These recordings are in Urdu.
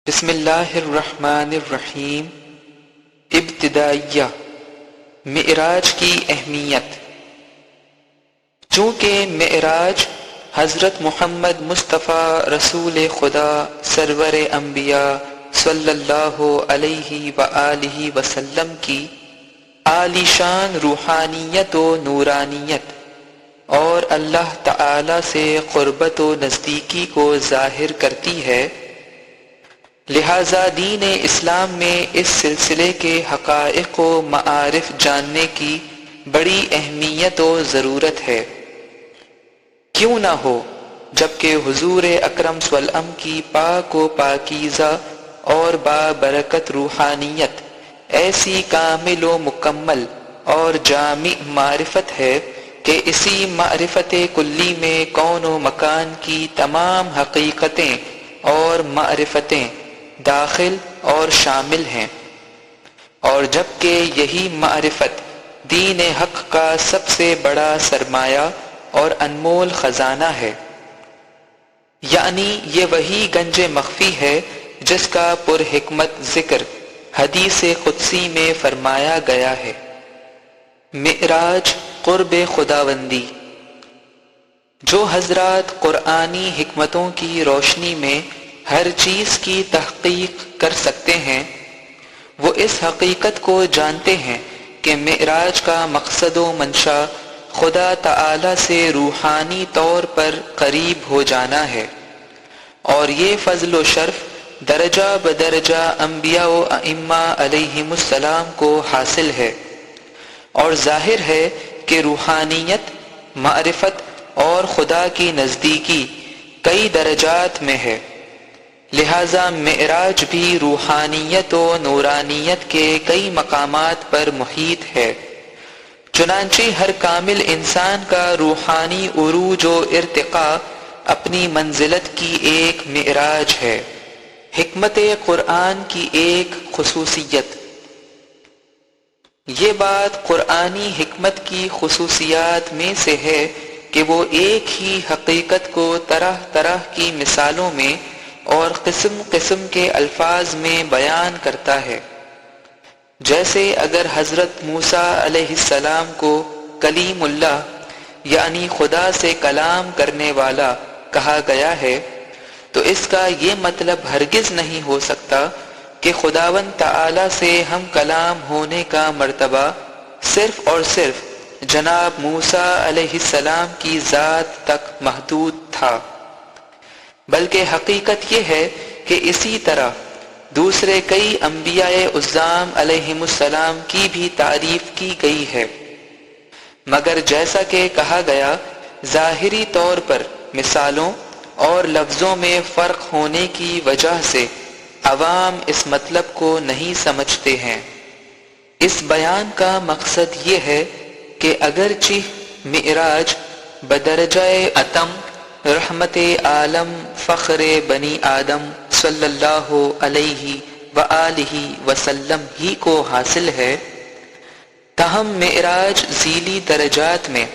بسم اللہ الرحمن الرحیم۔ ابتدائیہ، معراج کی اہمیت۔ چونکہ معراج حضرت محمد مصطفیٰ رسول خدا سرور انبیاء صلی اللہ علیہ وآلہ وسلم کی عالی شان روحانیت و نورانیت اور اللہ تعالی سے قربت و نزدیکی کو ظاہر کرتی ہے، لہذا دین اسلام میں اس سلسلے کے حقائق و معارف جاننے کی بڑی اہمیت و ضرورت ہے۔ کیوں نہ ہو جبکہ حضور اکرم صلی اللہ علیہ وسلم کی پاک و پاکیزہ اور بابرکت روحانیت ایسی کامل و مکمل اور جامع معرفت ہے کہ اسی معرفت کلی میں کون و مکان کی تمام حقیقتیں اور معرفتیں داخل اور شامل ہیں، اور جبکہ یہی معرفت دین حق کا سب سے بڑا سرمایہ اور انمول خزانہ ہے، یعنی یہ وہی گنج مخفی ہے جس کا پر حکمت ذکر حدیث قدسی میں فرمایا گیا ہے۔ معراج قرب خداوندی۔ جو حضرات قرآنی حکمتوں کی روشنی میں ہر چیز کی تحقیق کر سکتے ہیں، وہ اس حقیقت کو جانتے ہیں کہ معراج کا مقصد و منشا خدا تعالی سے روحانی طور پر قریب ہو جانا ہے، اور یہ فضل و شرف درجہ بدرجہ انبیاء و ائمہ علیہم السلام کو حاصل ہے، اور ظاہر ہے کہ روحانیت، معرفت اور خدا کی نزدیکی کئی درجات میں ہے، لہذا معراج بھی روحانیت و نورانیت کے کئی مقامات پر محیط ہے۔ چنانچہ ہر کامل انسان کا روحانی عروج و ارتقاء اپنی منزلت کی ایک معراج ہے۔ حکمت قرآن کی ایک خصوصیت۔ یہ بات قرآنی حکمت کی خصوصیات میں سے ہے کہ وہ ایک ہی حقیقت کو طرح طرح کی مثالوں میں اور قسم قسم کے الفاظ میں بیان کرتا ہے۔ جیسے اگر حضرت موسیٰ علیہ السلام کو کلیم اللہ یعنی خدا سے کلام کرنے والا کہا گیا ہے، تو اس کا یہ مطلب ہرگز نہیں ہو سکتا کہ خداوند تعالی سے ہم کلام ہونے کا مرتبہ صرف اور صرف جناب موسیٰ علیہ السلام کی ذات تک محدود تھا، بلکہ حقیقت یہ ہے کہ اسی طرح دوسرے کئی انبیاء اعظام علیہم السلام کی بھی تعریف کی گئی ہے، مگر جیسا کہ کہا گیا ظاہری طور پر مثالوں اور لفظوں میں فرق ہونے کی وجہ سے عوام اس مطلب کو نہیں سمجھتے ہیں۔ اس بیان کا مقصد یہ ہے کہ اگرچہ معراج بدرجہ اتم رحمت عالم فخر بنی آدم صلی اللہ علیہ وآلہ وسلم ہی کو حاصل ہے، تاہم معراج ذیلی درجات میں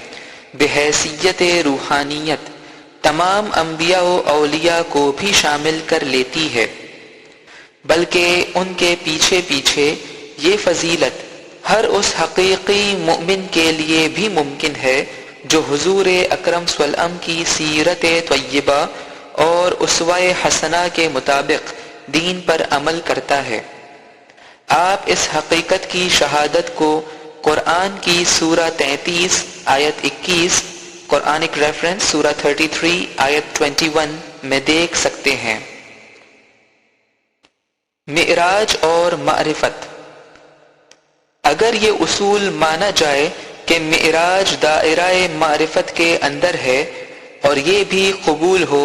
بحیثیت روحانیت تمام انبیاء و اولیاء کو بھی شامل کر لیتی ہے، بلکہ ان کے پیچھے پیچھے یہ فضیلت ہر اس حقیقی مؤمن کے لیے بھی ممکن ہے جو حضور اکرم صلی اللہ علیہ وسلم کی سیرت طیبہ اور اسوہ حسنہ کے مطابق دین پر عمل کرتا ہے۔ آپ اس حقیقت کی شہادت کو قرآن کی سورہ 33 آیت 21، قرآنک ریفرنس سورہ 33 آیت 21 میں دیکھ سکتے ہیں۔ معراج اور معرفت۔ اگر یہ اصول مانا جائے کہ معراج دائرہ معرفت کے اندر ہے، اور یہ بھی قبول ہو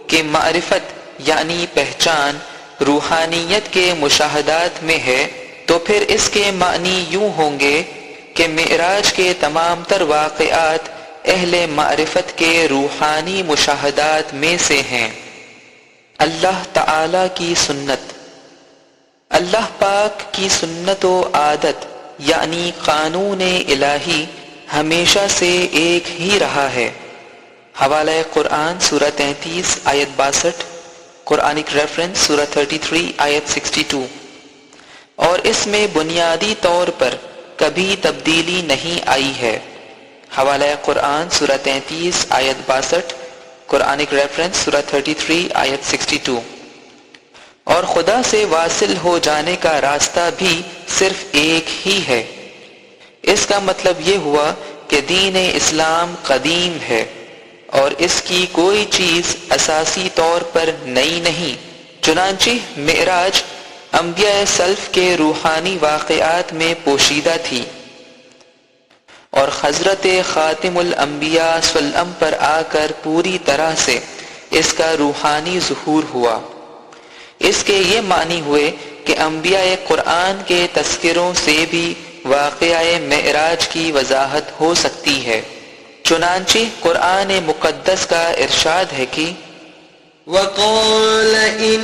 کہ معرفت یعنی پہچان روحانیت کے مشاہدات میں ہے، تو پھر اس کے معنی یوں ہوں گے کہ معراج کے تمام تر واقعات اہل معرفت کے روحانی مشاہدات میں سے ہیں۔ اللہ تعالی کی سنت۔ اللہ پاک کی سنت و عادت یعنی قانون الہی ہمیشہ سے ایک ہی رہا ہے۔ حوالہ قرآن سورہ 33 آیت 62، قرآنک ریفرنس سورہ 33 آیت 62۔ اور اس میں بنیادی طور پر کبھی تبدیلی نہیں آئی ہے۔ حوالہ قرآن سورہ 33 آیت 62، قرآنک ریفرنس سورہ 33 آیت 62۔ اور خدا سے واصل ہو جانے کا راستہ بھی صرف ایک ہی ہے۔ اس کا مطلب یہ ہوا کہ دین اسلام قدیم ہے اور اس کی کوئی چیز اساسی طور پر نئی نہیں۔ چنانچہ معراج انبیاء سلف کے روحانی واقعات میں پوشیدہ تھی، اور حضرت خاتم الانبیاء صلی اللہ علیہ وسلم پر آ کر پوری طرح سے اس کا روحانی ظہور ہوا۔ اس کے یہ معنی ہوئے کہ انبیاء قرآن کے تذکروں سے بھی واقعہ معراج کی وضاحت ہو سکتی ہے۔ چنانچہ قرآن مقدس کا ارشاد ہے کہ وَقَالَ إِنِّي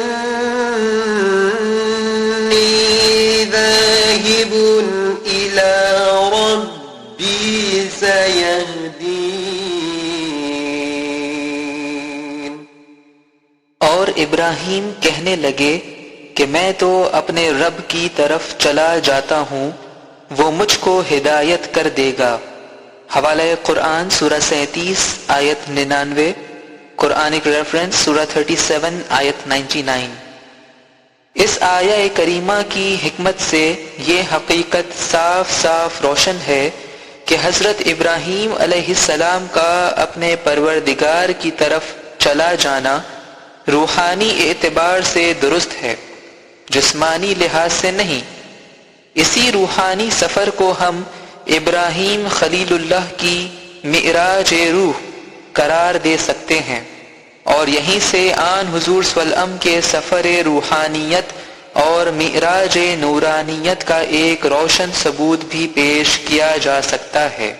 ذَاهِبٌ إِلَىٰ رَبِّي سَيَهْدِينِ۔ اور ابراہیم کہنے لگے کہ میں تو اپنے رب کی طرف چلا جاتا ہوں، وہ مجھ کو ہدایت کر دے گا۔ حوالہ قرآن سورہ 37 آیت 99، قرآنک ریفرنس سورہ 37 آیت 99۔ اس آیہ کریمہ کی حکمت سے یہ حقیقت صاف صاف روشن ہے کہ حضرت ابراہیم علیہ السلام کا اپنے پروردگار کی طرف چلا جانا روحانی اعتبار سے درست ہے، جسمانی لحاظ سے نہیں۔ اسی روحانی سفر کو ہم ابراہیم خلیل اللہ کی معراج روح قرار دے سکتے ہیں، اور یہیں سے آن حضور صلی اللہ علیہ وسلم کے سفر روحانیت اور معراج نورانیت کا ایک روشن ثبوت بھی پیش کیا جا سکتا ہے۔